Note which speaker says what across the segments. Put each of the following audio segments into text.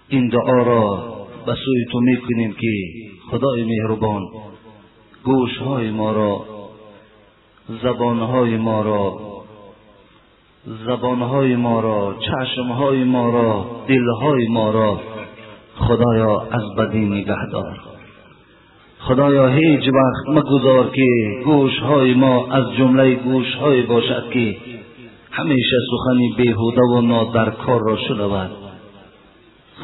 Speaker 1: این دعا را به سوی تو میکنیم که خدای مهربان گوشهای ما را، زبانهای ما را، چشمهای ما را، دلهای ما را خدایا از بدی نگهدار. خدایا هیچ وقت مگذار که گوشهای ما از جمله گوشهای باشد که همیشه سخنی بیهوده و نادرکار را شنود.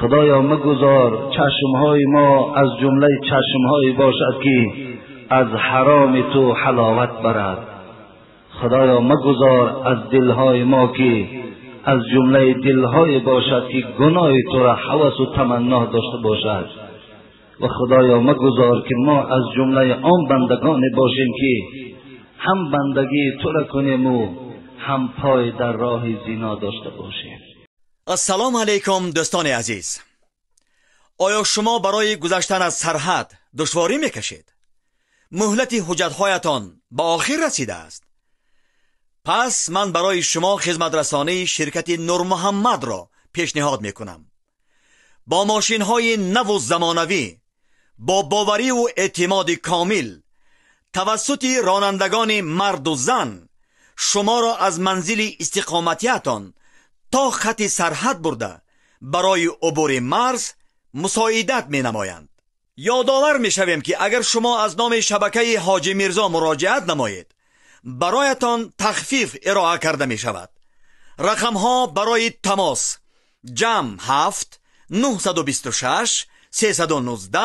Speaker 1: خدایا مگذار چشمهای ما از جمله چشمهایی باشد که از حرام تو حلاوت برد. خدایا مگذار از دلهای ما که از جمله دلهای باشد که گناه تو را هوس و تمنا داشته باشد. و خدایا مگذار که ما از جمله آن بندگان باشیم که هم بندگی تو را کنیم و هم پای در راه زنا داشته باشیم.
Speaker 2: السلام علیکم دوستان عزیز. آیا شما برای گذشتن از سرحد دشواری میکشید؟ مهلت حجت‌هایتان به آخر رسیده است. پس من برای شما خدمت رسانی شرکت نور محمد را پیشنهاد میکنم. با ماشین‌های نو و زمانوی، با باوری و اعتماد کامل، توسط رانندگان مرد و زن شما را از منزل استقامتیتان تا خط سرحد برده برای عبور مرز مساعدت می نمایند. یادآور می شویم که اگر شما از نام شبکه حاجی میرزا مراجعت نمایید، برایتان تخفیف ارائه کرده می شود. رقم ها برای تماس: جمع 7 926 319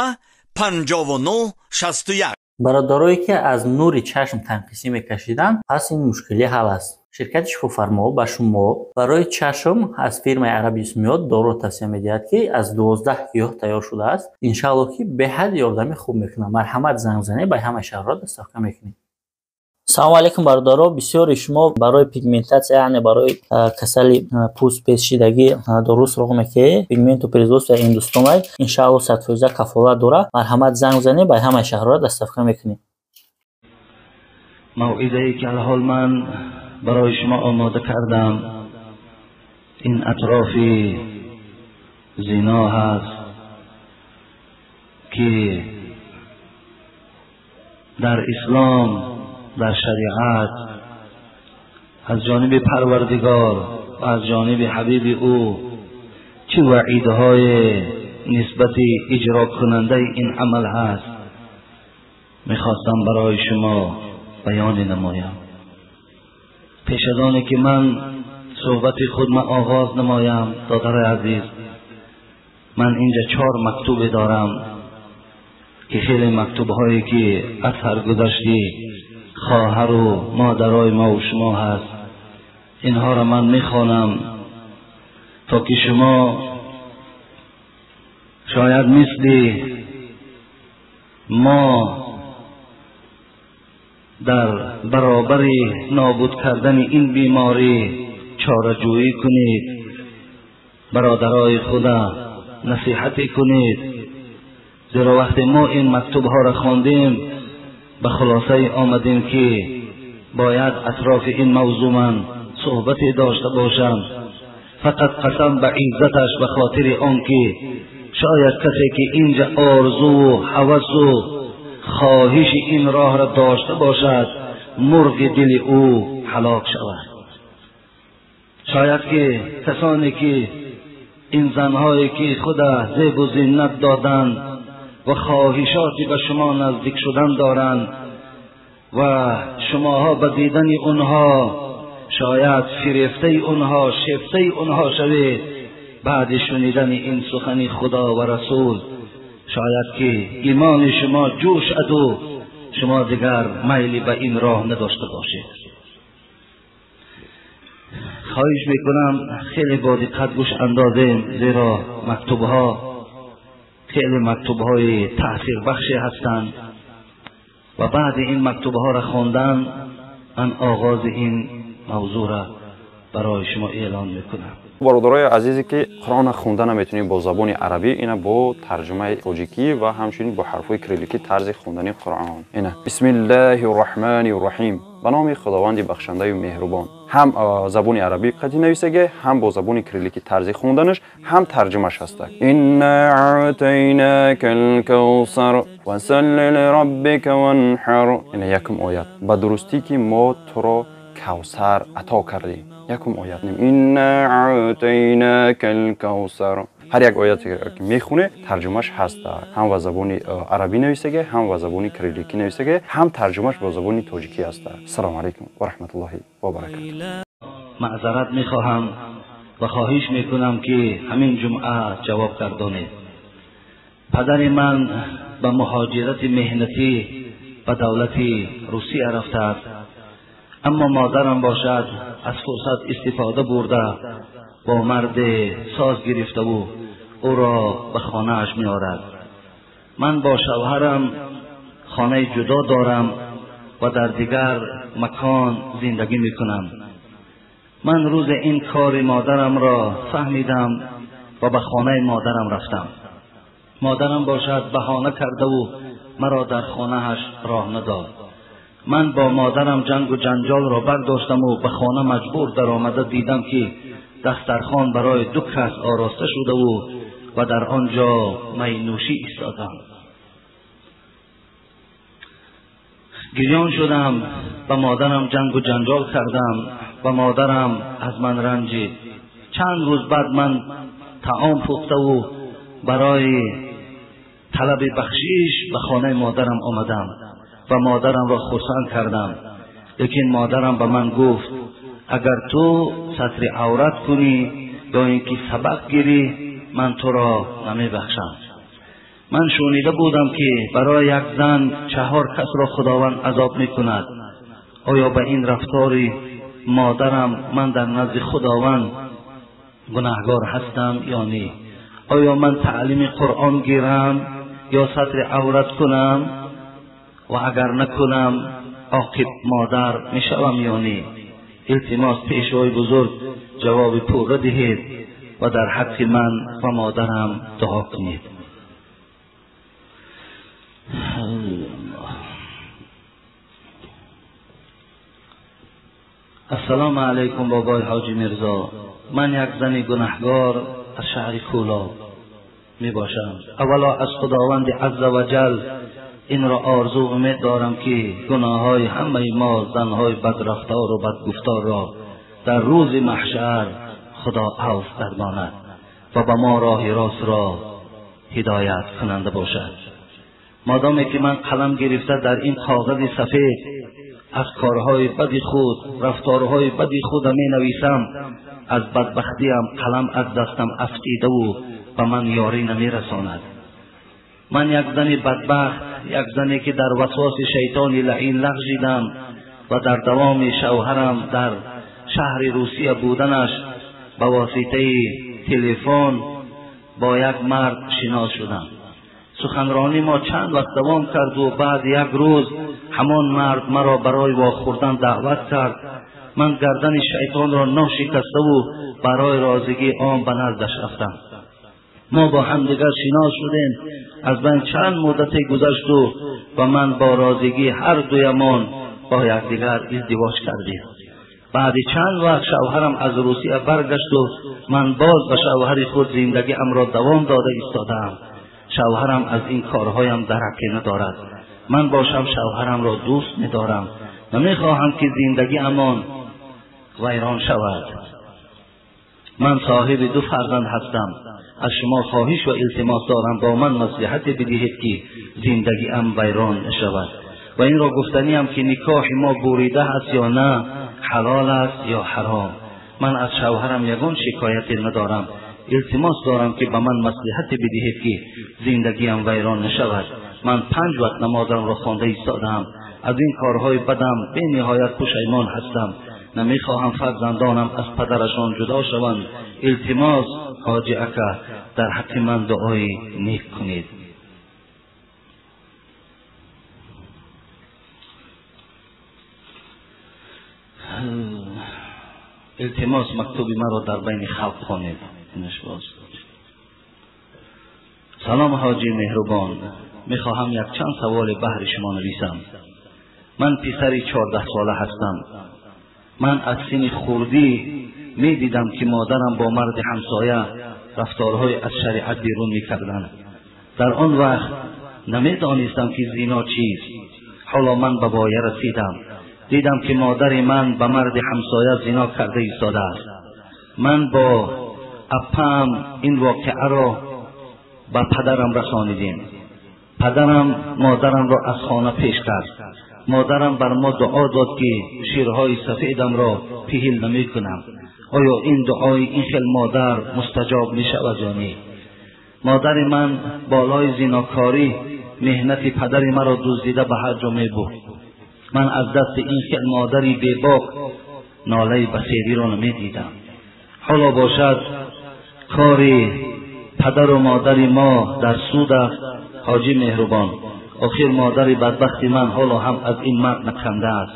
Speaker 2: 59 61.
Speaker 3: برادرایی که از نور چشم تنقیسی میکشیدن، پس این مشکلی حل است. شرکت شفافرما به شما برای چشم از فیرمای عربی سمیات دارو توصیه میدهد که از 12 گیاه تیار شده است. انشالله که به حد یاردمی خوب میکنه. مرحمت زنگ زنی به همه شهرها دسترسی میکنید. سلام علیکم برادرها. بسیاری شما برای پیگمنتاسیا، یعنی برای کسل پوست پیچیدگی درست رقم که پیگمنت و پریزوسیا اندوستومای انشالله 100% کفالت داره. مرحمت زنگ زنی به همه شهرها دسترسی میکنید.
Speaker 1: موعظه‌ای که الحال من برای شما آماده کردم این اطراف زنا هست که در اسلام، در شریعت، از جانب پروردگار و از جانب حبیب او چه وعیدهای نسبت اجرا کننده این عمل هست میخواستم برای شما بیان نمایم. پیش از آنی که من صحبت خودم آغاز نمایم، دادر عزیز، من اینجا 4 مکتوب دارم که خیلی مکتوب هایی که از سرگذشتی خواهر و مادرای ما و شما هست، اینها را من میخوانم تا که شما شاید مثل ما در برابر نابود کردن این بیماری چاره‌جویی کنید، برادرای خدا نصیحت کنید. زیرا وقتی ما این مکتوب ها را خواندیم به خلاصه آمدیم که باید اطراف این موضوع من صحبتی داشته باشم، فقط قسم به عزتش به خاطر آن که شاید کسی که اینجا آرزو و هوس و خواهش این راه را داشته باشد مرغ دل او هلاک شود. شاید که کسانی که این زنهایی که خدا زیب و زینت دادند و خواهشاتی به شما نزدیک شدن دارند و شماها به دیدن اونها شاید فریفته اونها، شفته اونها شوید، بعد شنیدن این سخن خدا و رسول شاید که ایمان شما جوش و شما دیگر میلی به این راه نداشته باشید. خواهش میکنم خیلی با دقت گوش اندازیم، زیرا مکتوبها خیلی مکتوبهای تأثیر بخشی هستند و بعد این مکتوبها را خواندن من آغاز این موضوع را برای شما اعلان میکنم.
Speaker 4: برادرای عزیزی که قرآن خوندن نمیتونید با زبان عربی، اینا با ترجمه تاجیکی و همچنین با حرفای کریلیکی طرز خوندن قرآن. اینا بسم الله الرحمن الرحیم، به نام خداوند بخشنده و مهربان. هم زبان عربی قدی نویسه، هم با زبان کریلیکی طرز خوندنش، هم ترجمهش هست. انا اعطیناک الکوثر فصل لربک وانحر. اینا یکم آیات. به درستی که ما تو را کوثر عطا کردیم. یکم آیات نیم. انا اعطیناک الکوثر. هر یک آیاتی که میخونه ترجمهش هست، هم با زبان عربی نویسه، هم با زبان کریلیکی نویسه، هم ترجمهش با زبان تاجیکی است. السلام علیکم و رحمت الله و برکاته.
Speaker 1: معذرت میخواهم و خواهش میکنم که همین جمعه جواب گردانید. پدر من به مهاجرت مهنتی به دولت روسیه رفته است، اما مادرم باشد از فرصت استفاده برده با مرد ساز گرفته و او را به خانه اش می آورد. من با شوهرم خانه جدا دارم و در دیگر مکان زندگی می کنم. من روز این کار مادرم را فهمیدم و به خانه مادرم رفتم. مادرم باشد بهانه کرده و مرا در خانه اش راه نداد. من با مادرم جنگ و جنجال را برداشتم و به خانه مجبور در آمده دیدم که دسترخوان برای 2 کس آراسته شده و در آنجا می نوشی ایستادم. گریان شدم، به مادرم جنگ و جنجال کردم و مادرم از من رنجید. چند روز بعد من طعام پخته و برای طلب بخشیش به خانه مادرم آمدم و مادرم را خرسند کردم. لیکن مادرم به من گفت اگر تو ستر عورت کنی یا اینکه سبق گیری من تو را نمی بخشم. من شنیده بودم که برای یک زن 4 کس را خداوند عذاب می کند. آیا به این رفتار مادرم من در نزد خداوند گناهگار هستم یا نه؟ آیا من تعلیم قرآن گیرم یا ستر عورت کنم و اگر نکنم عاقب مادر می شوم یا نه؟ التماس پیشوای بزرگ جواب پوره دهید و در حق من و مادرم دعا کنید. السلام علیکم بابای حاجی میرزا. من یک زن گناهگار از شهر کولا می باشم. اولا از خداوند عز و جل این را آرزو امید دارم که گناههای همه ما زنهای بدرفتار و بدگفتار را در روز محشر خدا عفو گرداند و به ما راه راست را هدایت کننده باشد. مادامی که من قلم گرفته در این کاغذ سفید از کارهای بد خود، رفتارهای بد خود می نویسم، از بدبختیم قلم از دستم افتیده و به من یاری نمی رساند. من یک زن بدبخت، یک زنی که در وسواس شیطان لعین لغزیدم و در دوام شوهرم در شهر روسیه بودنش به واسطه تلفن با یک مرد شناس شدم. سخنرانی ما چند وقت دوام کرد و بعد یک روز همان مرد مرا برای واخوردن دعوت کرد. من گردن شیطان را نو شکسته و برای رازگی آن به نزدش رفتم. ما با هم دیگر شناس شدیم. از بین چند مدت گذشت و من با رازگی هر دویمان با یکدیگر ازدواج کردیم. بعد چند وقت شوهرم از روسیه برگشت و من باز به شوهر خود زندگی ام را دوام داده ایستادم. شوهرم از این کارهایم درکی ندارد. من باشم شوهرم را دوست می‌دارم و می‌خواهم که زندگی امان ویران شود. من صاحب 2 فرزند هستم. از شما خواهش و التماس دارم با من مصلحت بدهید که زندگی ام ویران نشود. و این را گفتنیم که نکاح ما بریده است یا نه، حلال است یا حرام. من از شوهرم یگان شکایتی ندارم. التماس دارم که به من مصلحت بدهید که زندگیم ویران نشود. من 5 وقت نمازم را خوانده ایستادم. از این کارهای بدم به نهایت پشیمان هستم. نمیخواهم فرزندانم از پدرشان جدا شوند. التماس حاجی اکا در حق من دعای نیک کنید. التماس مکتوب مرا در بین خلق خوانید. سلام حاجی مهربان، میخواهم یک چند سوال بهر شما نویسم. من پسری 14 ساله هستم. من از سن خردی میدیدم که مادرم با مرد همسایه رفتارهای از شریعت بیرون میکردند. در آن وقت نمیدانستم که زنا چیست. حالا من به بایه رسیدم، دیدم که مادر من به مرد همسایه زنا کرده ایستاده است. من با اپم این واقعه را به پدرم رسانیدیم. پدرم مادرم را از خانه پیش کرد. مادرم بر ما دعا داد که شیرهای سفیدم را پیهل نمی کنم. آیا این دعای این خیل مادر مستجاب می شود یا نه؟ مادر من بالای زناکاری مهنت پدر مرا دزدیده به هر جا می برد. من از دست این خیل مادری بیباک ناله بصیری را نمی دیدم. حالا باشد کاری پدر و مادر ما در سود است. حاجی مهربان، آخر مادر بدبخت من حالا هم از این مرد نکنده است.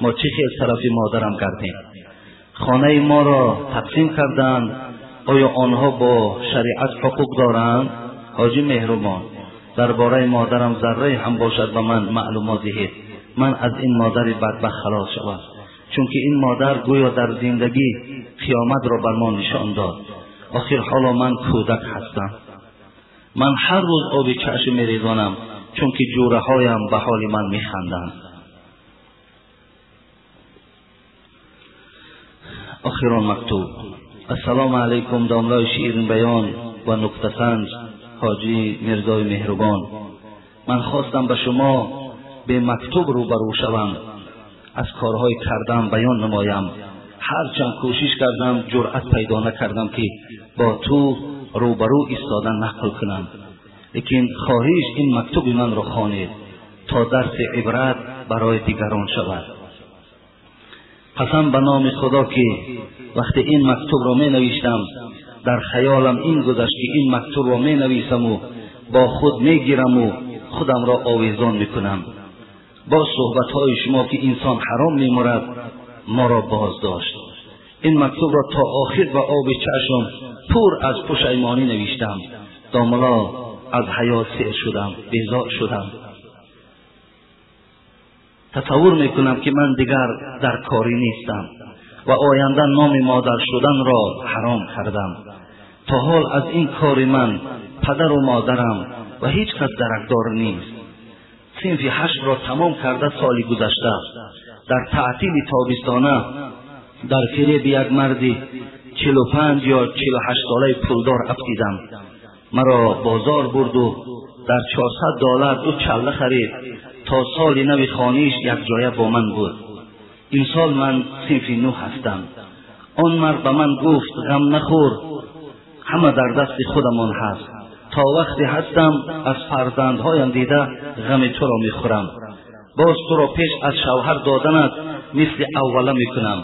Speaker 1: ما چه خیل طرف مادرم کردیم؟ خانه ما را تقسیم کردند. آیا آنها با شریعت حقوق دارند؟ حاجی مهربان، درباره مادرم ذره هم باشد به من معلومات دهید. من از این مادر بدبخت خلاص شوم، چون که این مادر گویا در زندگی قیامت را بر ما نشان داد. آخر حالا من کودک هستم. من هر روز آب چشم میریزانم، چون که جوره هایم به حال من میخندند. آخران مکتوب. السلام علیکم داملای شیرین بیان و نکته سنج حاجی میرزای مهربان. من خواستم به شما به مکتوب روبرو شوم، از کارهای کردم بیان نمایم. هرچند کوشش کردم جرأت پیدا نکردم که با تو روبرو ایستادن نقل کنم. لیکن خواهش این مکتوب من را خوانید تا درس عبرت برای دیگران شود. قسم به نام خدا که وقتی این مکتوب را می نوشتم در خیالم این گذشت که این مکتوب را می نویسم و با خود می گیرم و خودم را آویزان می کنم. با صحبت های شما که انسان حرام می مرد ما را باز داشت. این مکتوب را تا آخر با آب چشم پر از پشیمانی نوشتم. داملا از حیات سیر شدم، بیزار شدم. تصور میکنم که من دیگر در کاری نیستم و آینده نام مادر شدن را حرام کردم. تا حال از این کار من پدر و مادرم و هیچ کس درکدار نیست. صنف 8 را تمام کرده سالی گذشته. در تعطیل تابستانه در فریب یک مردی 45 یا 48 ساله پولدار افتیدم. مرا بازار برد و در $400 2 چله خرید تا سال نو خانیش یک جایه با من بود. این سال من صنف 9 هستم. آن مرد به من گفت غم نخور، همه در دست خودمان هست. تا وقتی هستم از فرزندهایم دیده غم تو را میخورم. باز تو را پیش از شوهر دادنت مثل اوله میکنم.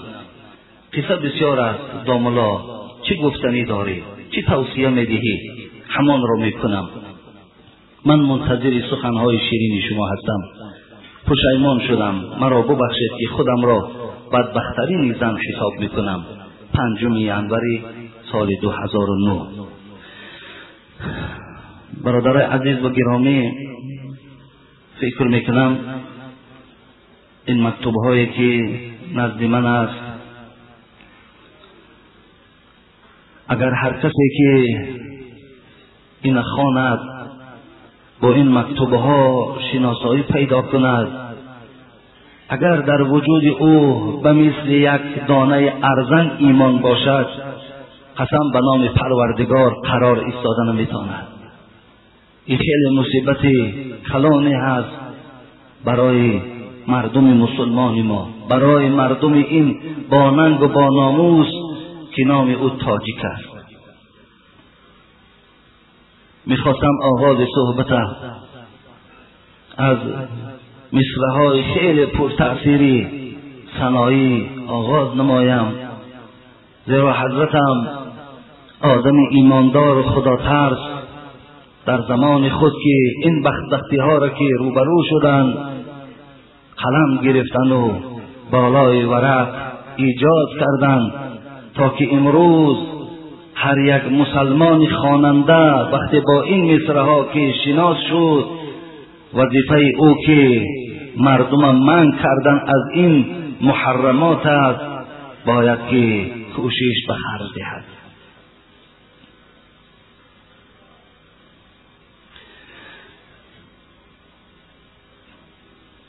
Speaker 1: قصه بسیار است داملا، چه گفتنی داری؟ چه توصیه میدهی؟ همان را میکنم. من منتظر سخنهای شیرین شما هستم. پشیمان شدم، مرا ببخشید که خودم را بدبخترین زن حساب میکنم. 5 ینوری سال 2009. برادرای عزیز و گرامی، فکر میکنم این مکتوب هایی که نزد من است، اگر هر کسی که این خواند با این مکتوب ها شناسایی پیدا کند، اگر در وجود او به مثل یک دانه ارزن ایمان باشد، قسم به نام پروردگار قرار ایستاده نمیتواند. این خیلی مصیبت کلانی هست برای مردم مسلمان ما، برای مردم این با ننگ و با ناموس که نام او تاجیک است. میخواستم آغاز صحبت از مصرع‌های خیلی پرتأثیری ثنایی آغاز نمایم، زیرا حضرتم آدم ایماندار و خدا ترس در زمان خود که این بدبختی ها را که روبرو شدند قلم گرفتند و بالای ورق ایجاد کردند تا که امروز هر یک مسلمان خواننده وقتی با این مصرع‌ها که شناس شد، وظیفه او که مردم منع کردن از این محرمات است، باید که کوشش به خرج دهد.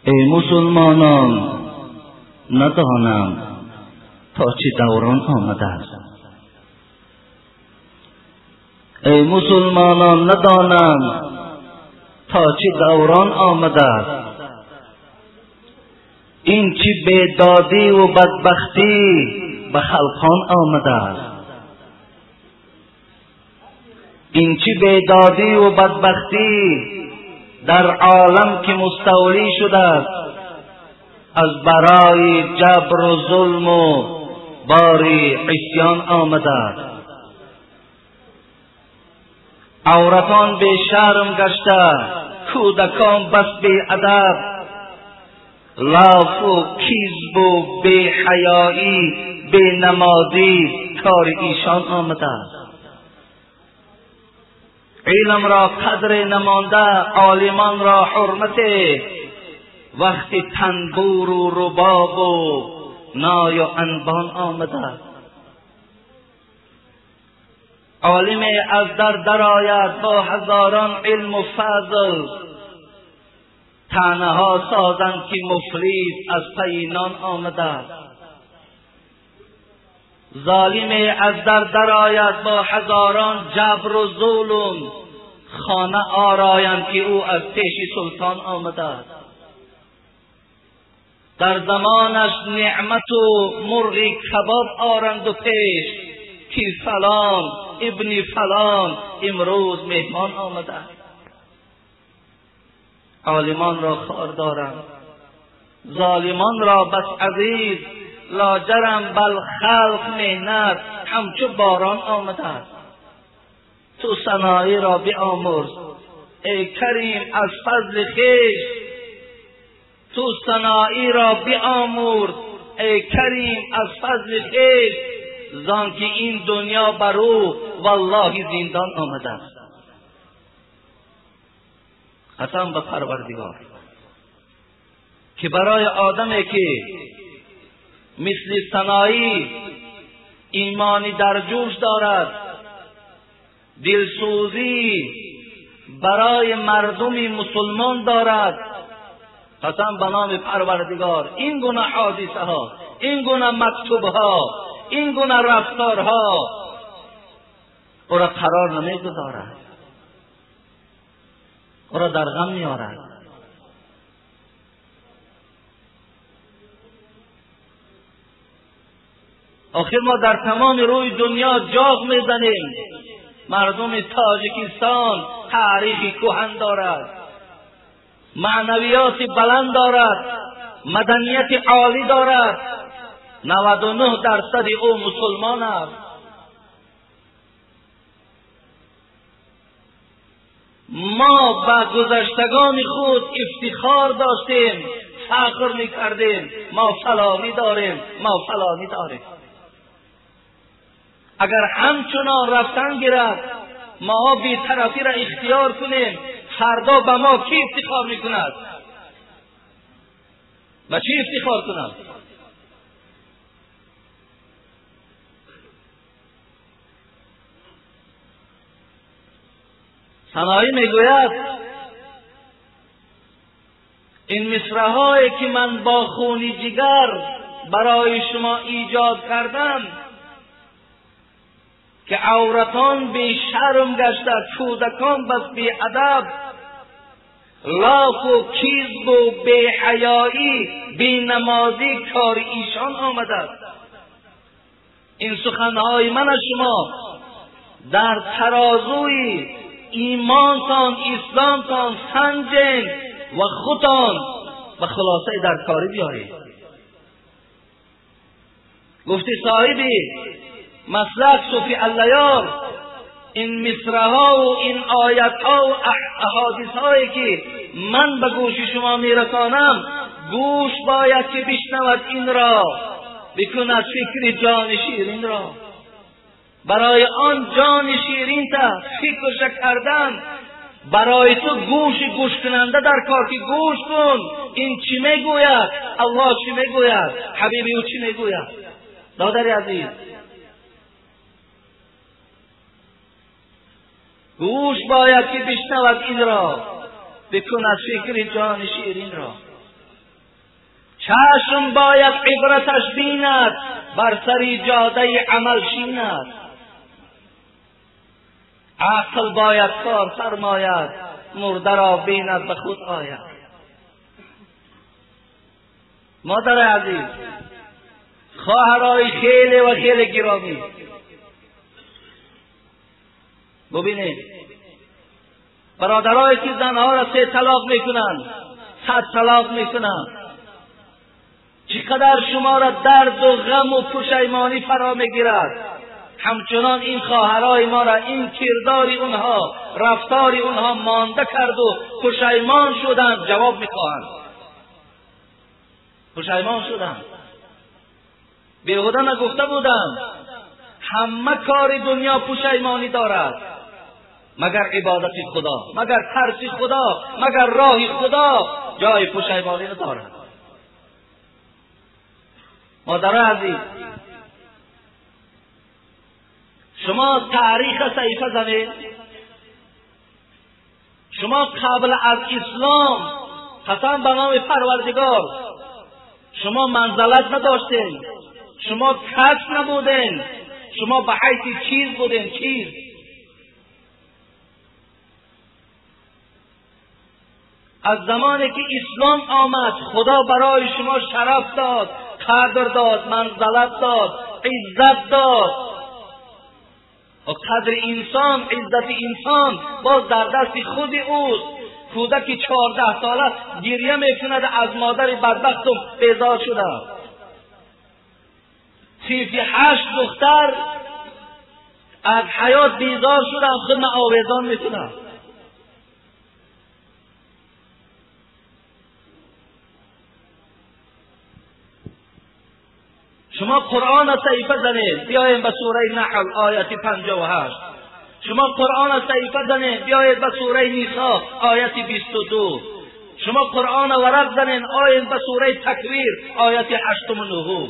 Speaker 1: ای مسلمانان، ندانم تا چه دوران آمده است. ای مسلمانان، ندانم تا چه دوران آمده است. این چه بیدادی و بدبختی به خلقان آمده است. این چه بیدادی و بدبختی در عالم که مستولی شده است، از برای جبر و ظلم و باری عصیان آمده است. عورتان بی شرم گشته، کودکان بس بی ادب، لاف و کذب و بی حیایی بی نمازی کار ایشان آمده است. علم را قدر نمانده، عالمان را حرمت، وقتی تنبور و رباب و نای و انبان آمده. عالم از درآید با هزاران علم و فضل، طعنه ها سازند که مفلیس از پی نان آمده. ظالم از درآید با هزاران جبر و ظلم، خانه آرایند که او از پیش سلطان آمده. در زمانش نعمت و مرغ کباب آرند و پیش، که فلان ابن فلان امروز مهمان آمده. عالمان را خار دارند، ظالمان را بس عزیز، لاجرم بل خلق مهنت همچو باران آمده. تو سنایی را بیامرز ای کریم از فضل خویش، تو سنایی را بیامرز ای کریم از فضل خویش، زان که این دنیا بر او والله زندان آمده است. قسم به پروردگار که برای آدمی که مثل سنایی ایمانی در جوش دارد، دلسوزی برای مردم مسلمان دارد، قسم به نام پروردگار این گونه حادثه ها، این گونه مکتوب ها، این گونه رفتارها او را قرار نمیگذارد، او را در غم میارد. آخر ما در تمام روی دنیا جاغ میزنیم. مردم تاجیکستان تاریخی کهن دارد، معنویات بلند دارد، مدنیت عالی دارد، 99% او مسلمان است. ما به گذشتگان خود افتخار داشتیم، فخر میکردیم ما فلانی داریم، ما فلانی داریم. اگر همچنان رفتن گیرد، ما بی‌طرفی را اختیار کنیم، فردا به ما کی افتخار میکند؟ به چی افتخار کنم؟ سنایی میگوید این مصرع‌هایی که من با خون جگر برای شما ایجاد کردم که عورتان بی شرم گشته، کودکان بس بی ادب، لاف و کذب و بی حیایی بی نمازی کار ایشان آمده. این سخنهای من از شما در ترازوی ایمانتان اسلامتان سنجین و خودتان به خلاصه در کاری بیارید. گفتی صاحبی مسلک صوفی اللیار این مصرع‌ها و این آیت‌ها و احادیث‌هایی که من به گوش شما میرسانم، گوش باید که بشنود این را، بکن از فکر جان شیرین را. برای آن جان شیرین تا فکرش کردن، برای تو گوش کننده در کار که گوش کن این چی میگوید، الله چی میگوید، حبیبی او چی میگوید. برادر عزیز، گوش باید که بشنود این را. بکن از فکر جان شیرین را. چشم باید عبرتش بیند، بر سری جاده عمل شیند. عقل باید کار فرماید، مرده را بیند به خود آید. مادر عزیز، خواهرای خیلی و خیلی گرامی، ببینید برادرایی که زنها را 3 طلاق میکنند، 100 طلاق میکنند، چقدر شما را درد و غم و پشیمانی فرا میگیرد. همچنان این خواهرای ما را این کرداری اونها، رفتاری اونها مانده کرد و پشیمان شدند. جواب میخواهند، پشیمان شدند. بیهوده نگفته بودند همه کار دنیا پشیمانی دارد مگر عبادت خدا، مگر ترس خدا، مگر راه خدا جای پشیمانی ندارد. مادر عزیز، شما تاریخ صحیفه زنید. شما قبل از اسلام قسم به نام پروردگار شما منزلت نداشتین، شما کس نبودین، شما به حیث چیز بودین. چیز از زمانی که اسلام آمد خدا برای شما شرف داد، قدر داد، منزلت داد، عزت داد. و قدر انسان، عزت انسان باز در دست خود اوست. کودک 14 ساله گریه میکند از مادر بدبختم بیزار شده. 38 دختر از حیات بیزار شده، خود آویزان میکنند. شما قرآن صحیفه زنید، بیایید به سوره نحل آیت 58. شما قرآن صحیفه زنید، بیایید به سوره نساء آیت 22. شما قرآن ورق زنید، آیید به سوره تکویر آیت 8 و 9.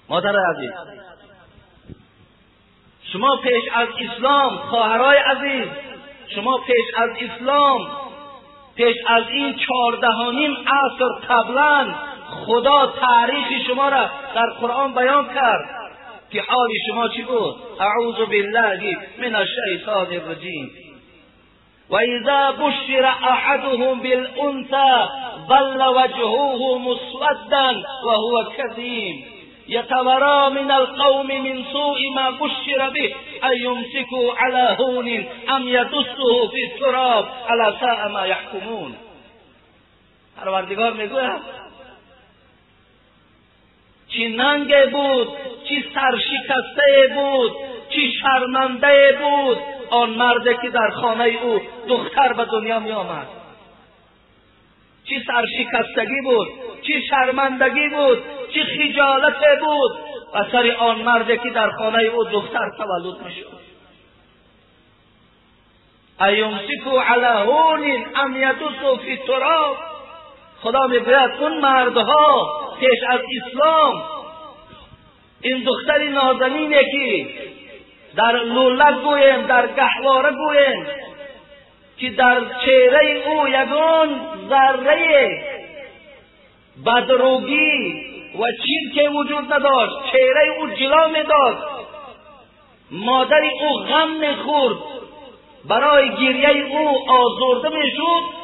Speaker 1: مادر عزیز، شما پیش از اسلام، خواهرای عزیز، شما پیش از اسلام، پیش از این 14 عصر قبلا خدا تاریخ شما را در قرآن بیان کرد که حال شما چی بود. اعوذ بالله من الشیطان الرجیم. و اذا بشر احدهم بالانثى ظل وجهه مسودا وهو كظيم يتورى من القوم من سوء ما بشر به ان يمسكوا على هون ام يدسه في التراب الا ساء ما يحكمون. پروردگار میگوید چی ننگ بود، چی سرشکسته بود، چی شرمنده بود آن مردی که در خانه او دختر به دنیا می آمد. چی سرشکستگی بود، چی شرمندگی بود، چی خجالت بود اثر آن مردی که در خانه او دختر تولد می شد. ایمسکو علی هون ام یدسو فی التراب. خدا میگوید اون مردها پیش از اسلام این دختر نازنینه که در لولک گوین، در گهواره گوین، که در چهره او یگان ذره بدروگی و چیز وجود نداشت، چهره او جلا میداد، مادر او غم میخورد، برای گریه او آزرده میشد.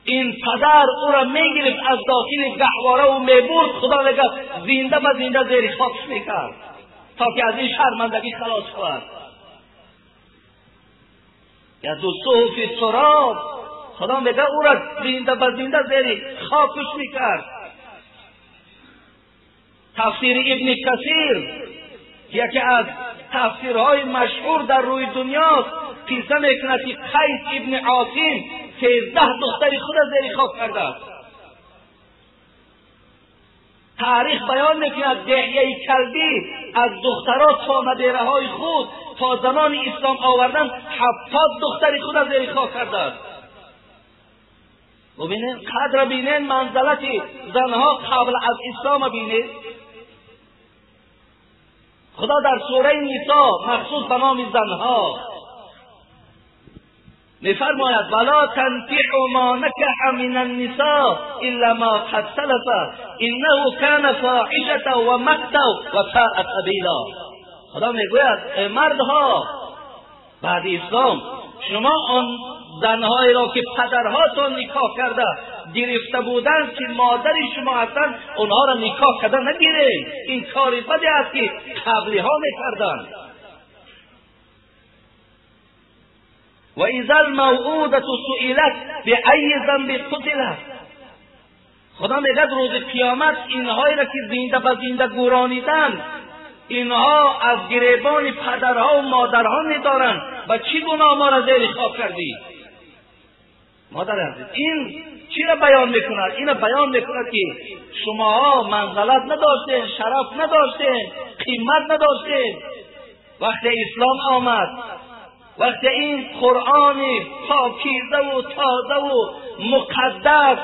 Speaker 1: این پدر او را میگرفت از داخل گهواره و میبرد، خدا میگه زنده به زنده زیر خاکش میکرد تا که از این شرمندگی خلاص شود. یا دوستو فی التراب، خدا میگه او را زنده به زنده زیر خاکش میکرد. تفسیر ابن کثیر یکی از تفسیرهای مشهور در روی دنیاست، قصه میکند که قیس ابن عاصم 13 دختری خود زیر خاک کرده. تاریخ بیان میکند دحیه کلبی از دخترات خانواده های خود تا زمان اسلام آوردن 70 دختری خود از زیر خاک کرده است. ببینید قدر بینید منزلت زنها قبل از اسلام بینید. خدا در سوره نساء مخصوص به نام زنها میفرماید ولا تنکحوا ما نکح من النساء الا ما قد سلف انه کان فاحشة و مقتا و ساء سبیلا. خدا میگوید مردها بعد اسلام شما آن زنهایی را که پدرهاتون نکاح کرده گرفته بودند که مادر شما هستند اونها را نکاح کرده نگیرید. این کاری بدی است که قبلی ها میکردند. و اذا الموعودة سئلت بأی ذنب قتلت. خدا میگه روز قیامت اینهایی را که زنده به زنده گورانیدند اینها از گریبان پدرها و مادرها میدارند و چی گناه ما را زیر خاک کردی؟ مادر عزیز این چی را بیان میکند؟ این را بیان میکند که شماها منزلت نداشتین، شرف نداشتین، قیمت نداشتین. وقتی اسلام آمد، وقتی این قرآن پاکیزه و تازه و مقدس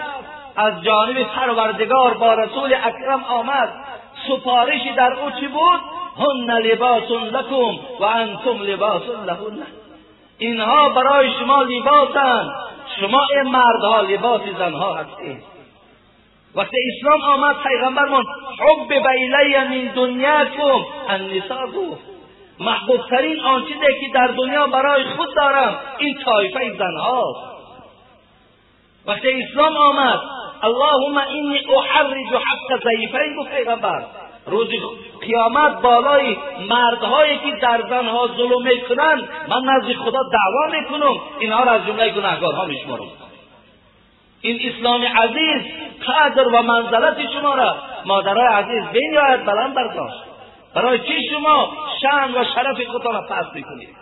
Speaker 1: از جانب پروردگار با رسول اکرم آمد، سفارشی در او چی بود؟ هن لباس لکم و انتم لباس لهن. اینها برای شما لباسند، شما این مردها لباس زنها هستید. وقتی اسلام آمد پیغمبرمون حبب الی من دنیاکم النساء گفت محبوب ترین آن چیزی که در دنیا برای خود دارم این طایفه زنهاست. وقتی اسلام آمد اللهم انی احرج حق ضعیفین گفت پیغمبر. روز قیامت بالای مردهایی که در زنها ظلم میکنند من نزد خدا دعوا میکنم، اینها را از جمله گناهکارها میشمارم. این اسلام عزیز قدر و منزلت شما را مادرای عزیز بنیاید بلند برداشت. برای چی شما شأن و شرف خودتان را پست میکنید؟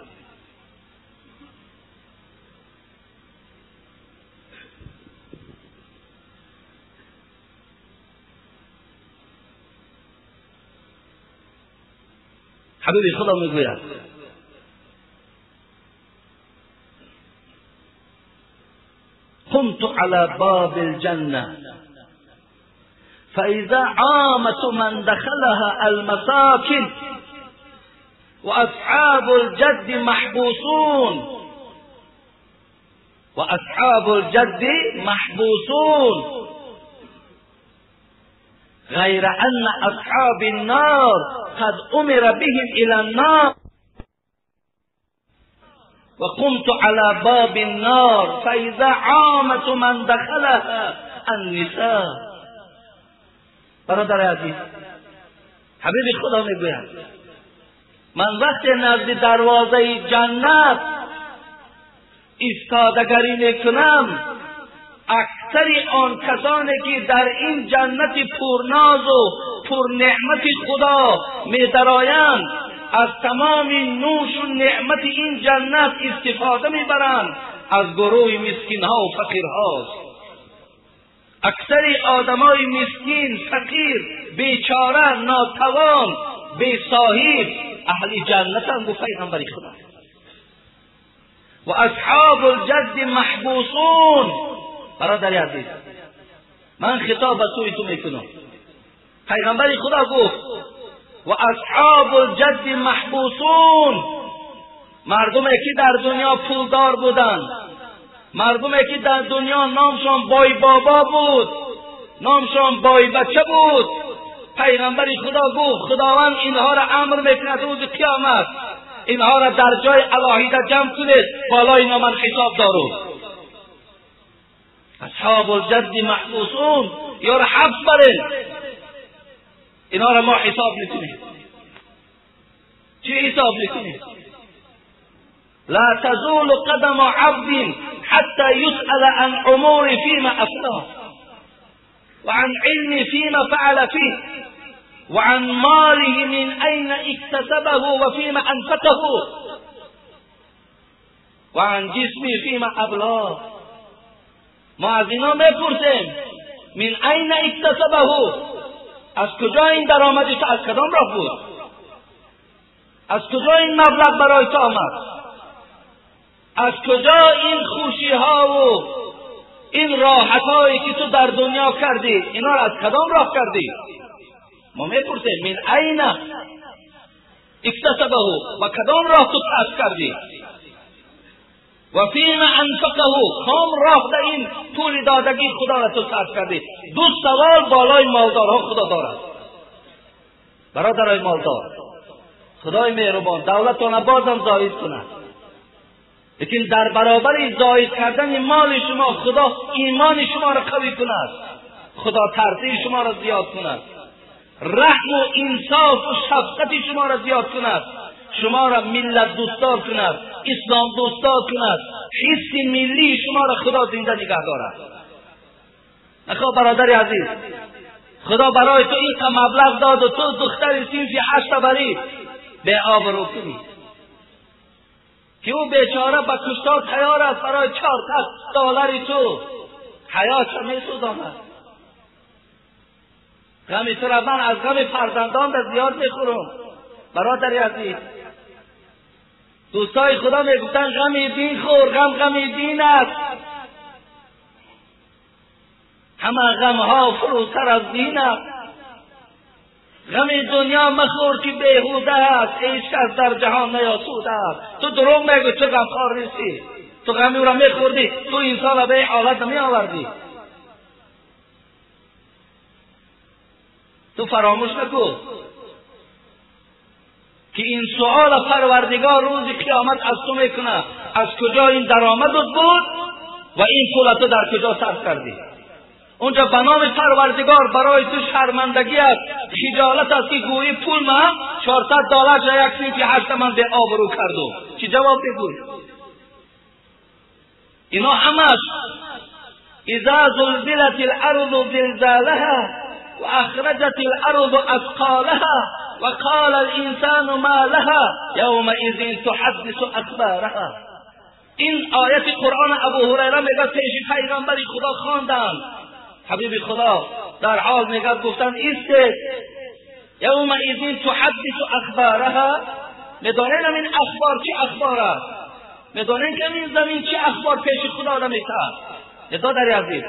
Speaker 1: حبیب خدا میگوید قمت على باب الجنة فإذا عامة من دخلها المساكن وأصحاب الجد محبوسون غير أن أصحاب النار قد أمر بهم إلى النار وقمت على باب النار فإذا عامة من دخلها النساء. برادر عزیز حبیب خدا میگوید من وقتی نزد دروازه جنت ایستادگی میکنم اکثر آن کسانی که در این جنت پرناز و پرنعمت خدا می‌درآیند از تمام نوش و نعمت این جنت استفاده میبرند از گروه مسکین‌ها و فقیرهاست. اکثر آدمای مسکین، فقیر، بیچاره، ناتوان، بی صاحب اهل جنت هم گفت پیغمبر خدا. و اصحاب الجد محبوسون. برادر عزیز من خطاب به سوی تو میکنم. پیغمبر خدا گفت و اصحاب الجد محبوسون. مردمی که در دنیا پولدار بودند، مردمی که در دنیا نامشان بای بابا بود، نامشان بای بچه بود، پیغمبر خدا گفت خداوند اینها را امر میکند روز قیامت اینها را در جای الهیده جمع کنید بالای اینا من حساب دارم. اصحاب الجد محبوسون، یا را حبس برید، اینا را ما حساب نکنیم. چی حساب نکنیم؟ لا تزول قدم عبد حتى يسأل عن عمور فيما أفناه وعن علم فيما فعل فيه وعن ماله من أين اكتسبه وفيما أنفقه وعن جسمه فيما أبلاه. ما از اینا میپرسیم من أين اكتسبه، از کجا این درآمدی تو از کدام راه بود؟ از کجا این مبلغ برای تو آمد؟ از کجا این خوشی ها و این راحت هایی که تو در دنیا کردی اینا را از کدام راه کردی؟ ما میپرسیم من این اکتسبه و کدام راه تو کسب کردی و فیما انفقه کام راه در این پول دادگی خدا را تو کسب کردی. دو سوال بالای مالدارها خدا دارد. برادرای مالدار، خدای مهربان دولتان بازم زاید کند، لیکن در برابر زاید کردن مال شما خدا ایمان شما را قوی کند، خدا ترسی شما را زیاد کند، رحم و انصاف و شفقت شما را زیاد کند، شما را ملت دوستدار کند، اسلام دوستدار کند، حس ملی شما را خدا زنده نگه دارد. نخواه برادر عزیز، خدا برای تو این مبلغ داد و تو دختر صنف 8 بری به آبرو کنی که او بیچاره به کشتار تیار است برای 400 دلار تو حیات را میسوزاند. غم تو را من از غم فرزندان به زیاد میخورم. برادر عزیز، دوستای خدا میگفتن غم دین خور، غم دین است. همه غمها فروتر از دین است. غم دنیا مخور که بیهوده است، هیچ کس در جهان نیاسوده است. تو دروغ میگو، تو غمخوار نیستی، تو غم او را میخوردی، تو انسان را به این حالت نمی آوردی. تو فراموش نکن که این سؤال پروردگار روز قیامت از تو میکنه از کجا این درآمدت بود و این پول تو در کجا صرف کردی. اونجا به نام پروردگار برای تو شرمندگی است، خجالت است که گویی پول من 400 دلار جای یک صنف 8 من به آبرو کردم. چی جواب بگوی؟ اینا همش اذا زلزلت الارض زلزالها و اخرجت الارض اثقالها و قال الانسان ما لها یومئذ تحدث اخبارها. این آیت قرآن ابو هریره میگه پیش پیغمبر خدا خواندن، حبیب خدا در حال میگه گفتن ایسته یومئذ تحدث اخبارها. میدانین این اخبار چه اخبار است؟ میدانین که این زمین چه اخبار پیش خدا را میتاد؟ برادر عزیز،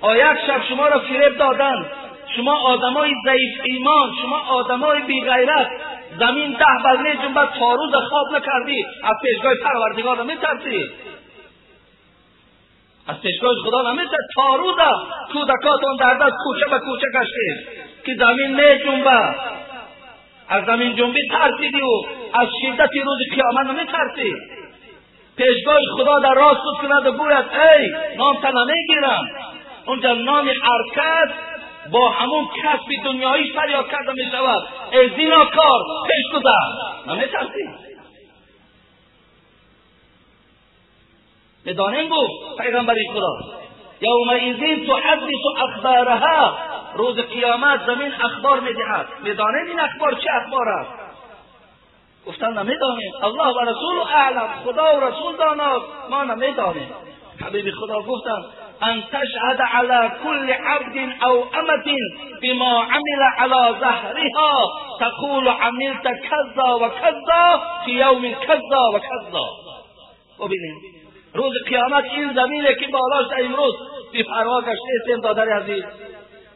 Speaker 1: یک شب شما را فریب دادن، شما آدمای ضعیف ایمان، شما آدمای بی غیرت، زمین 10 بر میجنبد، تا روز خواب نکردی، از پیشگاه پروردگار نمیترسی؟ از پیشگاه خدا نمیترسی؟ تا روز کودکاتون در دست کوچه به کوچه گشتید که زمین میجنبد، از زمین جنبی ترسیدی و از شدت روز قیامت نمیترسی؟ پیشگاه خدا در راست کند و گوید ای نام تا نمیگیرم. اونجا نام حرکت با همون کسب دنیاییش فریاد کرده می شود ای زیناکار پیش گذر. نمیترسی؟ بدانیم گفت پیغمبری خدا یومئذ تحدث اخبارها، روز قیامت زمین اخبار میدهد. میدانیم این اخبار چه اخبار است؟ گفتن نمیدانیم. الله و رسول اعلم، خدا و رسول داناست، ما نمیدانیم. حبیب خدا گفتن ان تشهد على كل عبد او امة بما عمل على ظهرها تقول عملت كذا و كذا في يوم كذا و كذا. ببینید روز قیامت این زمینه که بالاش امروز بی پروا گشته استیم دادر عزیز،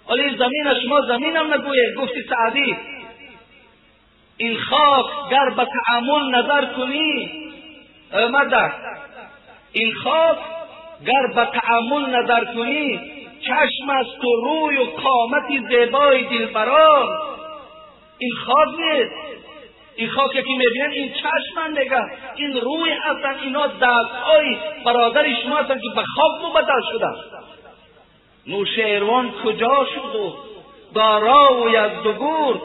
Speaker 1: ولی این زمین شما زمینم نگویه. گفتی سعدی این خاک گر به تعامل نظر کنی مدد، این خاک گر به تعامل نظر کنی چشم است و روی و قامت زیبای دلبران. این خاک نیست، این خاک که میبینن این چشمن نگه، این روی هستن، اینا دستهای برادر شما هستن که به خاک مبدل شدن. نوشیروان کجا شد و دارا و یزدگور،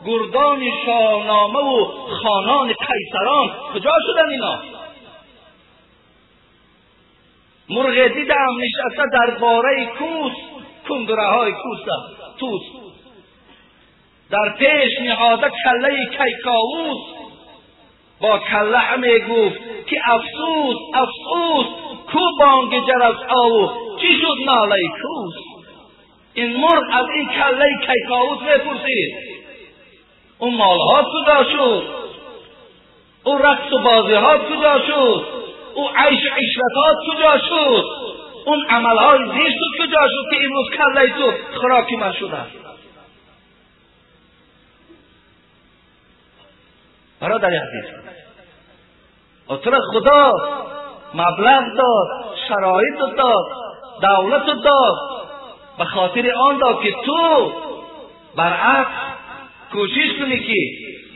Speaker 1: گردان شاهنامه و خانان قیصران کجا شدن اینا؟ مرغ دیدم نشسته در باره کوس، کندره های توس در پیش نهاده کله کیکاووس، با کله همه گفت که افسوس افسوس کو بانگ جرس آو چی شد ناله کوس. این مرغ از این کله کیکاووس میپرسید اون مالها کجا شد؟ او رقص و بازی ها کجا شد؟ او عیش و عشرتات کجا شد؟ اون عملهای زشت کجا شد که امروز کله تو خوراکی من شده؟ برادر عزیز، اطلاع خدا مبلغ داد، شرایط داد، دولت داد، به خاطر آن داد که تو برعکس کوشش کنی که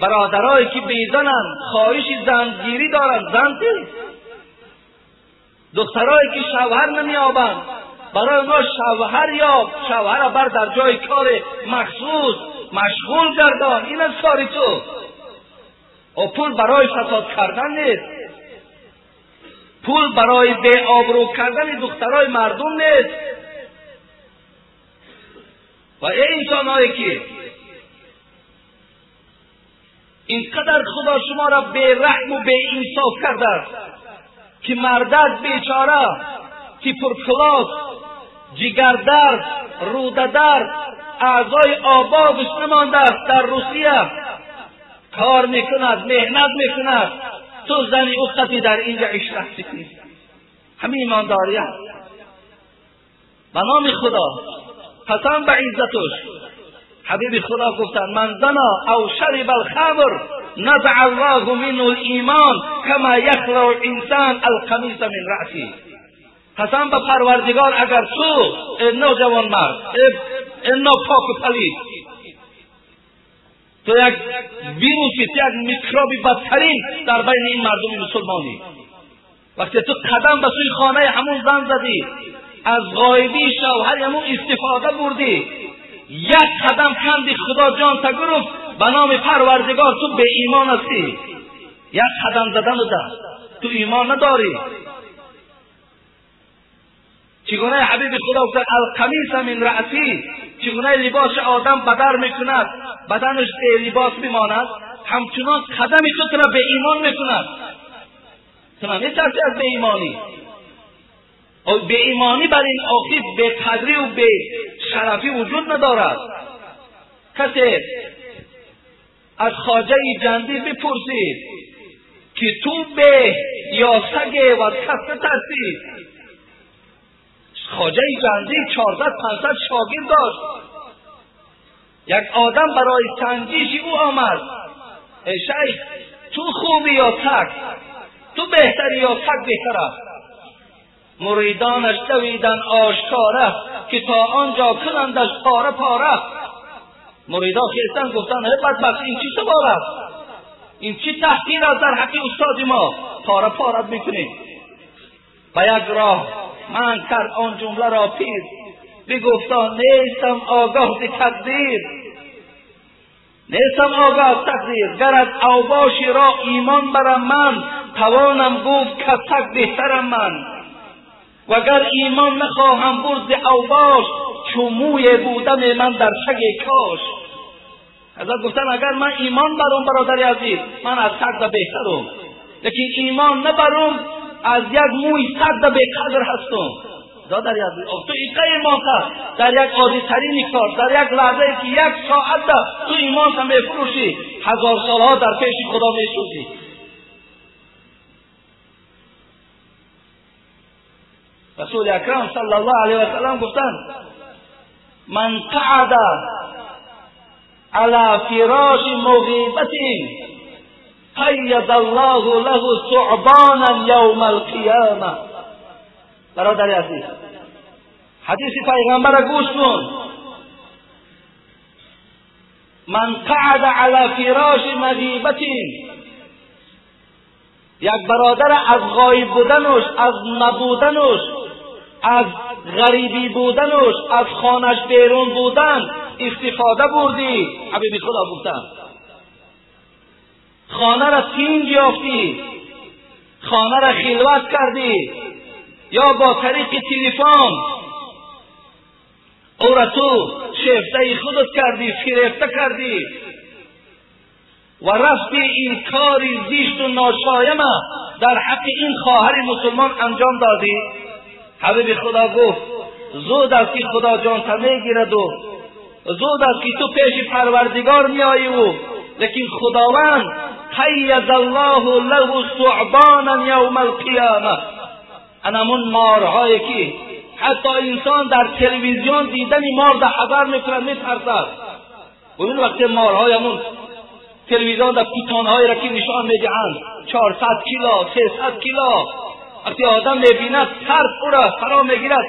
Speaker 1: برادرایی که بیزنن، خواهش زنگیری دارن، زنده دخترایی که شوهر نمیابند، برای ما شوهر یاب، شوهر بر در جای کار مخصوص مشغول گردان. این از کاری تو. و پول برای فساد کردن نیست، پول برای بی آبرو کردن دخترای مردم نیست. و این انسانایی که اینقدر خدا شما را بی رحم و بی انصاف کرده که مردک بیچاره که پرکلاس، جگردرد، روده‌درد، اعضای آبادش نمانده است، در روسیه کار میکند، مهنت میکند، تو زنی اختی در اینجا عشرت کنی. همین ایمانداری است. به نام خدا قسم به عزتش حبیب خدا گفتن من زنا او شرب الخمر نزع الله منه الایمان کما یخلع الانسان القمیص من رأسه. قسم به پروردگار اگر تو نوجوان مرد، ناپاک و پلید، تو یک ویروسی، یک میکروبی بدترین در بین این مردم مسلمانی، وقتی تو قدم به سوی خانه همون زن زدی، از غایبی شوهر همون استفاده بردی، یک قدم کندی خدا جان تا گرفت، به نام پروردگار تو به ایمان هستی. یک قدم زدن ده تو ایمان نداری. چگونه حبیب خدا گفت القمیص من رأسی، چگونه لباس آدم بدر میکند بدنش به لباس میماند، همچنان قدمی تو را به ایمان میکند. تو نمیترسی از به ایمانی. و به ایمانی بر این آخر به قدری و به شرفی وجود ندارد. کسی از خواجه جندی بپرسید که تو به یا سگ و کس ترسی؟ خواجه جندی 400-500 شاگرد داشت. یک آدم برای سنجش او آمد، ای شیخ تو خوبی یا سگ؟ تو بهتری یا سگ بهتر است؟ مریدانش دویدن آشکاره که تا آنجا کنندش پاره پاره. مریدا خیستن گفتن ای بدبخت این چی سوال است؟ این چی تحقیر است در حق استاد ما؟ پاره پاره میکنیم. و یک راه من کرد آن جمله را پیر، بگفتا نیستم آگاه به تقدیر، نیستم آگاه تقدیر. گر از اوباش را ایمان برم من، توانم گفت کسک بهترم من. وگر ایمان نخواهم برد اوباش، چوموی بودم من در شگ کاش. حضرت گفتن اگر من ایمان برم برادری عزیز، من از سگ بهترم، لیکن ایمان نبرم از یک موی سگ بهتر هستم. برادری عزیز تو ایمان در یک عادی ترین کار، در یک لحظه که یک ساعت تو ایمان هم بفروشی، 1000 سالها در پیش خدا میسوزی. رسول اکرم صلی الله علیه و سلم گفتن من قعد على فراش مغیبت قید الله له ثعبانا یوم القیامه. برادر عزیز حدیث پیغمبر گوش کن. من قعد على فراش مغیبت، یک برادر از غایب بودنش، از نبودنش، از غریبی بودنش، از خانش بیرون بودن استفاده بردی. حبیب خدا گفتن خانه را تینگ یافتی، خانه را خلوت کردی، یا با طریق تلفن او را تو شیفته خودت کردی، فریفته کردی و رفتی این کاری زشت و ناشایمه در حق این خواهر مسلمان انجام دادی. حبیب خدا گفت زود است که خدا جان تا میگیرد و زود است که تو پیش پروردگار میایی و لیکن خداوند حیز الله له ثعبانا یوم القیامه. انمون مارهایی که حتی انسان در تلویزیون دیدن مار در حضر میکنه میترسد. ببین وقتی مارهای همون تلویزیون در کوتانهایی را که نشان میدهند 400 کیلو 300 کیلو وقتی آدم میبیند ترس او را فرا میگیرد.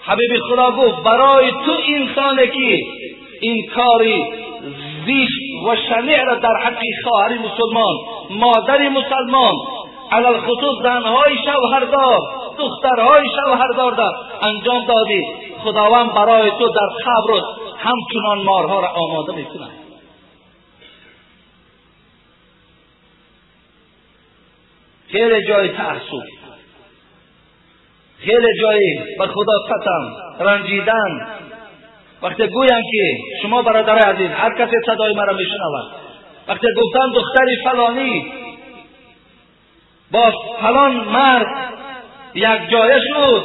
Speaker 1: حبیب خدا گفت برای تو انسانی که این کاری زشت و شنیع را در حق خواهر مسلمان مادر مسلمان علل خصوص زنهای شوهردار دخترهای شوهردار را انجام دادی، خداوند برای تو در قبر همچنان مارها را آماده میکند. خیلی جای تعصب، خیلی جای به خدا ستم رنجیدن. وقتی گویم که شما برادر عزیز هر کسی صدای مرا میشنود، وقتی گفتن دختری فلانی با فلان مرد یک جایه شد،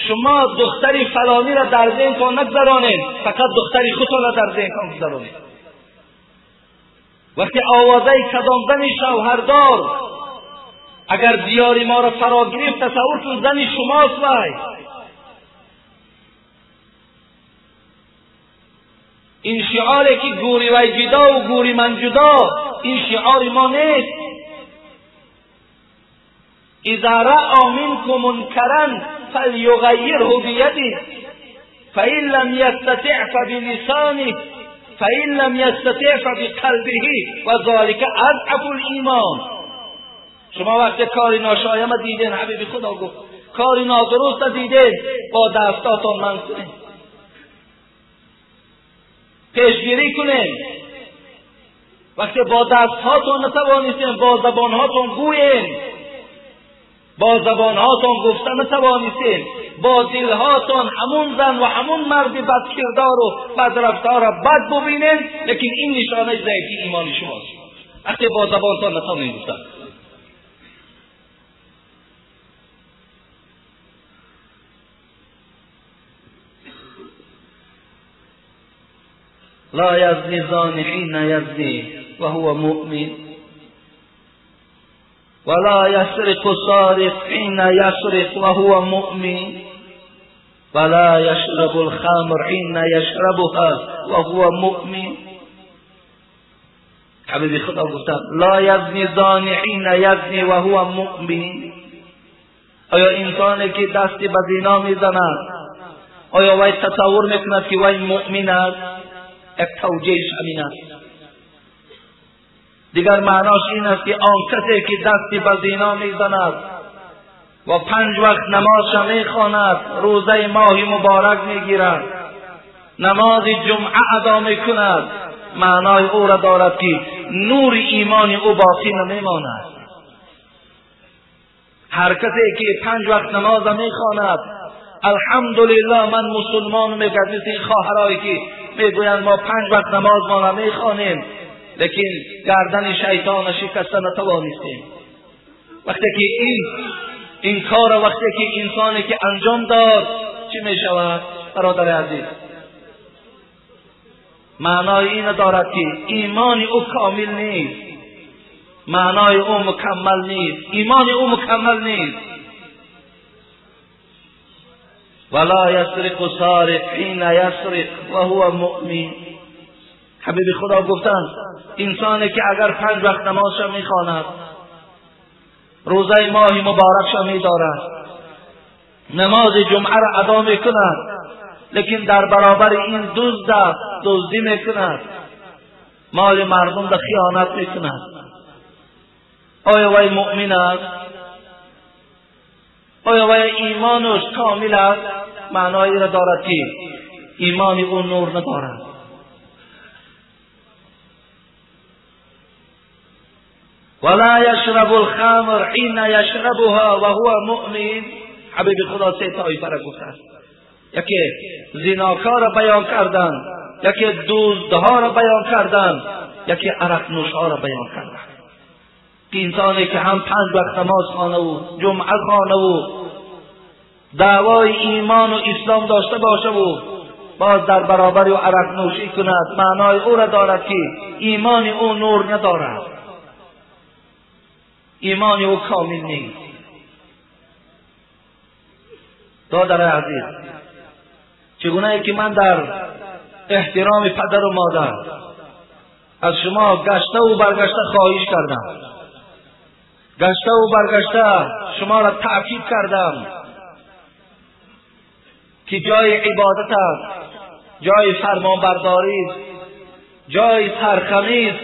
Speaker 1: شما دختری فلانی را در ذهنتان نگذارانید، فقط دختری خودتان را در ذهنتان گذارانید. وقتی آوازه کدام زن شوهردار اگر دیاری ما را فرا گرفت، تصور کن زنی شماست وای. این شعاری که گوری وی جدا و گوری من جدا، این شعار ما نیست. اذا رأى منكم منكرا فليغيره بيده فإن لم يستطع فبلسانه فإن لم يستطع فبقلبه وذلك أضعف الإيمان. شما وقتی کاری ناشایست دیدین، حبیب خدا گفت کاری نادرست دیدین، با دستاتون منع کنین، پیشگیری کنین. وقتی با دستهاتون نتوانستین، با زبانهاتون گویین، با زبانهاتون گفته نتوانستین، با دلهاتون همون زن و همون مرد بدکردار و بدرفتار را بد ببینین، لیکن این نشانه ضعیفی ایمان شماست. وقتی با زبانتون نتوانین گفتن. لا يزني الزاني حين يزني وهو مؤمن ولا يسرق السارق حين يسرق وهو مؤمن ولا يشرب الخمر حين يشربها وهو مؤمن. حبیبی خدا گفتم لا یزنی الزانی حین یزنی وهو مؤمن. آیا انسانی که دستی به زنا میزند آیا وی تصور میکند که وی مؤمن است؟ یک توجیهش همین است. دیگر معناش این است که آن کسی که دستی به زنا میزند و 5 وقت نمازش میخواند، روزه ماه مبارک میگیرد، نماز جمعه ادا میکند، معنای او را دارد که نور ایمان او باقی نمیماند. هر کسی که 5 وقت نماز میخواند، الحمدلله من مسلمان میگد، مثل این خواهرایی که میگویند ما 5 وقت نماز ما نمیخوانیم لیکن گردن شیطان شکسته نتوانستیم. وقتی که این کار وقتی که انسانی که انجام داد چی میشود برادر عزیز؟ معنای این دارد که ایمان او کامل نیست، معنای او مکمل نیست، ایمان او مکمل نیست. ولا يسرق السارق حين يسرق وهو مؤمن. حبیب خدا گفتند انسانی که اگر 5 وقت نمازش میخواند، روزه ماه مبارکش میدارد، نماز جمعه را ادا میکند، لیکن در برابر این دزدی میکند، مال مردم را خیانت میکند، آیا وی مؤمن است؟ آیا وی ایمانش کامل است؟ معنایی را دارد که ایمان او نور ندارد. ولا يشرب الخمر حين يشربها وهو مؤمن. حبیب خدا 3 طایفه را گفته است. یکی زناکار را بیان کردن، یکی دزدها را بیان کردن، یکی عرق نوشها را بیان کردن. که انسانی که هم 5 وقت نماز خوانه و جمعه خوانه و دعوای ایمان و اسلام داشته باشه و باز در برابر او عرق نوشی کند، معنای او را دارد که ایمان او نور ندارد، ایمان او کامل نیست. دادر عزیز، چگونه که من در احترام پدر و مادر از شما گشته و برگشته خواهش کردم، گشته و برگشته شما را تأکید کردم که جای عبادت است، جای فرمانبرداری است، جای سرخمی است،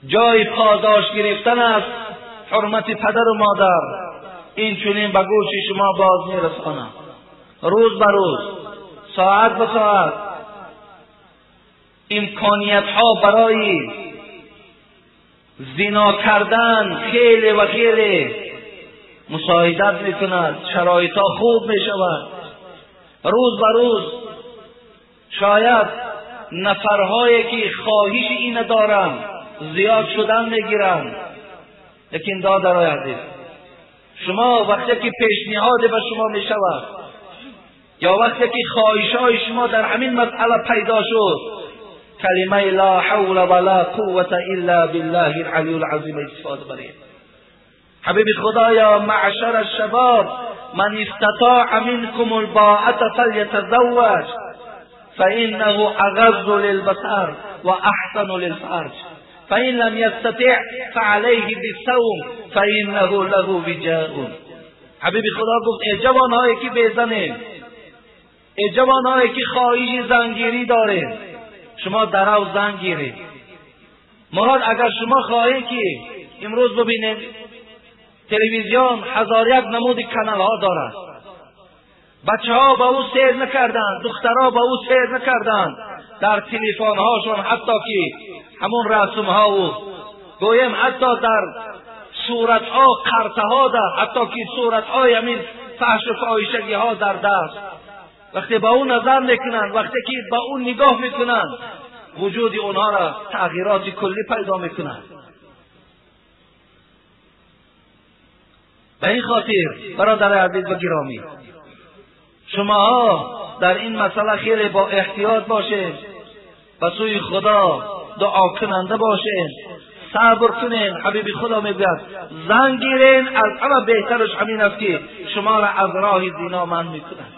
Speaker 1: جای پاداش گرفتن است. حرمت پدر و مادر این چنین به گوش شما باز میرسانم. روز به روز، ساعت به ساعت امکانیت ها برای زنا کردن خیلی و خیلی مساعدت میکند، شرایط ها خوب میشود. روز به روز شاید نفرهایی که خواهش این دارن زیاد شدن میگیرن. لیکن دادرای عزیز، شما وقتی که پیشنهاد به شما میشود یا وقتی که خواهش های شما در همین مسئله پیدا شد، کلمه لا حول ولا قوة الا بالله العلی العظیم استفاده برید. حبیب خدایا، معشر الشباب، من استطاع منكم الباءة فليتزوج فإنه أغض للبصر وأحسن للفرج فإن لم يستطع فعليه بالصوم فإنه له وجاء. حبیب خدا گفت ای جوانهایی که بزنید، ای جوانهایی که خواهش زنگیری دارید، شما درو زن گیرید. مراد اگر شما خواهید که امروز ببینید تلویزیون هزار یک نمود کانال ها دارد، بچه ها با او سیر نکردند، دخترها با او سیر نکردند، در تلفن هاشون حتی که همون رسوم ها و گویم حتی در صورت ها قرطه ها در، حتی که صورت های همین فحش و فاحشگی ها در دست، وقتی با او نظر میکنند، وقتی که با او نگاه میکنند، وجود اونها را تغییرات کلی پیدا میکنند. به این خاطر برادر عزیز و گرامی، شما در این مسئله خیلی با احتیاط باشید، به سوی خدا دعا کننده باشید، صبر کنین. حبیب خدا میگوید زن گیرین، از همه بهترش همین است که شما را از راه زنا منع میکنند،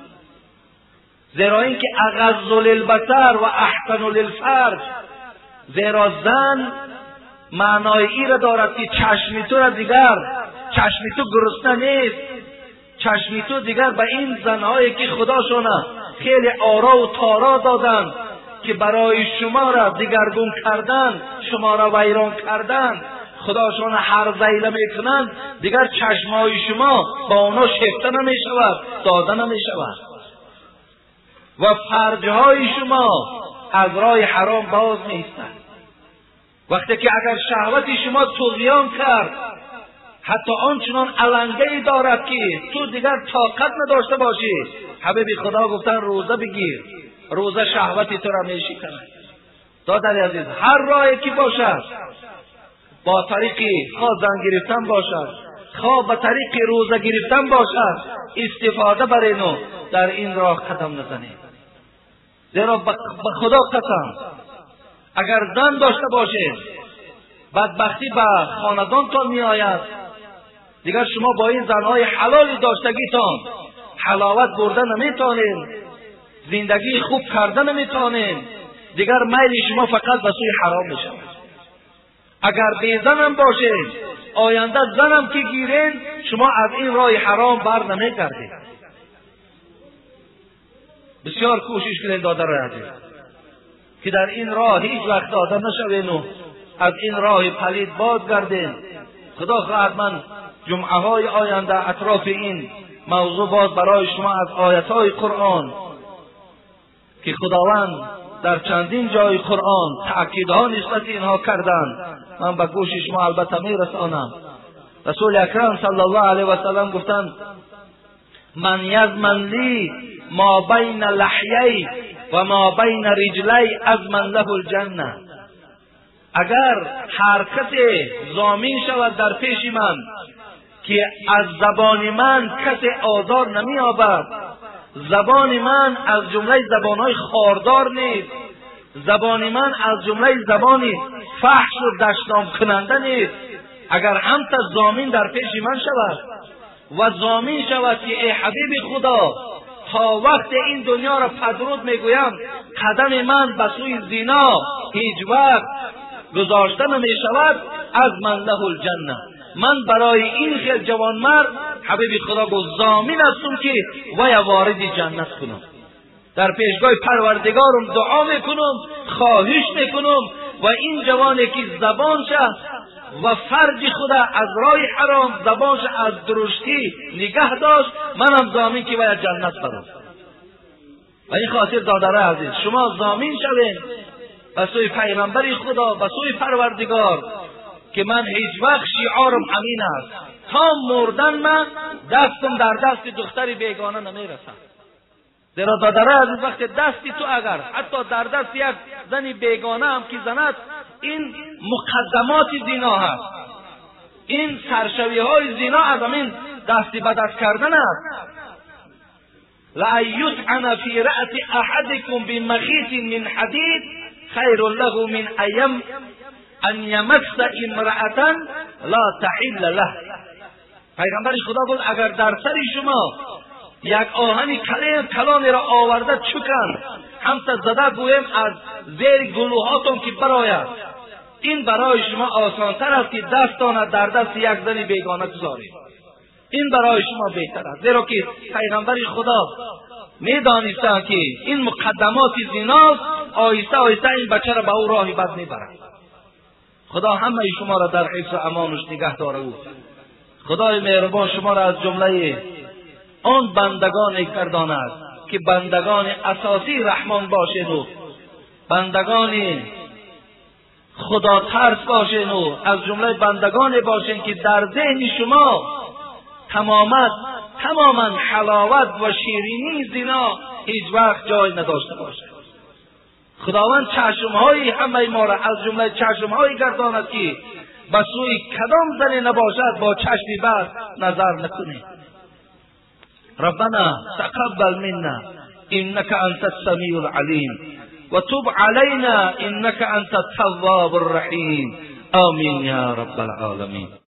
Speaker 1: زیرا اینکه اغض للبصر و احسن للفرج، زیرا زن معنای ای را دارد که چشمی تو را دیگر، چشمی تو گرسنه نیست، چشمی تو دیگر به این زنهایی که خداشون خیلی آرا و تارا دادن که برای شما را دیگرگون کردن، شما را ویران کردن، خداشون هر زیله میکنن، دیگر چشمهای شما با اونا شکته نمیشود، داده نمیشود و فرجهای شما از راه حرام باز نیستند. وقتی که اگر شهوت شما طغیان کرد، حتی آنچنان علنگه‌ای دارد که تو دیگر طاقت نداشته باشی، حبیب خدا گفتن روزه بگیر، روزه شهوتی تو را میشکند. دادر عزیز، هر راهی که باشد، با طریقی خواه زن گرفتن باشد، خواه به طریق روزه گرفتن باشد، استفاده برینو در این راه قدم نزنید. زیرا به خدا قسم اگر زن داشته باشید، بدبختی به خاندانتان می آید، دیگر شما با این زنهای حلال داشتگیتان حلاوت برده نمیتانید، زندگی خوب کرده نمیتانید، دیگر میل شما فقط به سوی حرام می شود. اگر بی زنم باشید، آینده زنم که گیرین، شما از این راه حرام بر نمیگردید. بسیار کوشش کنید دادر عزیز که در این راه هیچ وقت داده نشوین و از این راه پلید بازگردین. خدا خواهد من جمعه های آینده اطراف این موضوع باز برای شما از آیت های قرآن که خداوند در چندین جای قرآن تأکیدها نسبت اینها کردند من به گوش شما البته میرسانم. رسول اکرم صلی الله علیه و سلم گفتند من یضمن لی ما بین لحیی و ما بین رجلی اضمن له الجنه. اگر هر کسی ضامن شود در پیش من که از زبان من کسی آزار نمی‌یابد. زبان من از جمله زبان‌های خاردار نیست. زبان من از جمله زبانی فحش و دشنام کننده نیست. اگر همت ضامن در پیش من شود و ضامن شود که ای حبیب خدا تا وقت این دنیا را پدرود میگویم قدم من به سوی زنا هیچ وقت گذاشته نمی شود، از من له الجنه، من برای این خیل جوان مرد حبیب خدا گفت ضامن هستم که وی وارد جنت کنم. در پیشگاه پروردگارم دعا میکنم، خواهش میکنم و این جوانی که زبانش و فرج خدا از راه حرام، زبانش از درشتی نگه داشت، منم ضامن که وی جنت برم. و این خاطر دادره عزیز، شما ضامن شوین به سوی پیغمبر خدا، به سوی پروردگار که من هیچ وقت شعارم همین است، تا مردن من دستم در دست دختری بیگانه نمیرسد. زیرا دادره عزیز، وقت دستی تو اگر حتی در دست یک زنی بیگانه هم که زند، این مقدمات زنا هست، این سرشوی های زنا از همین دستی به دست کردن است. لأن یطعن فی رأس احدکم بمخیط من حدید خیر له من ان یمس امرأة لا تحل له. پیغمبر خدا گفت اگر در سر شما یک آهن کلانی را آورده چکن همتا زده گویم از زیر گلوهاتون که براید، این برای شما آسانتر است که دستان در دست یک زن بیگانه گذارید. این برای شما بهتر است، زیرا که پیغمبر خدا میدانستند که این مقدمات زناست، آهسته آهسته این بچه را به او راه بد میبرد. خدا همه شما را در حفظ و امانش نگه داره. او خدای مهربان شما را از جمله آن بندگان گرداند که بندگان اساسی رحمان باشین و بندگان خدا ترس باشین و از جمله بندگان باشین که در ذهن شما تماما حلاوت و شیرینی زنا هیچ وقت جای نداشته باشه. خداوند چشمهای همه ما را از جمله چشمهایی گرداند که به سوی کدام زنی نباشد با چشمی بد نظر نکنید. ربنا تقبل منا انك انت السميع العليم وتب علينا انك انت التواب الرحيم آمين يا رب العالمين.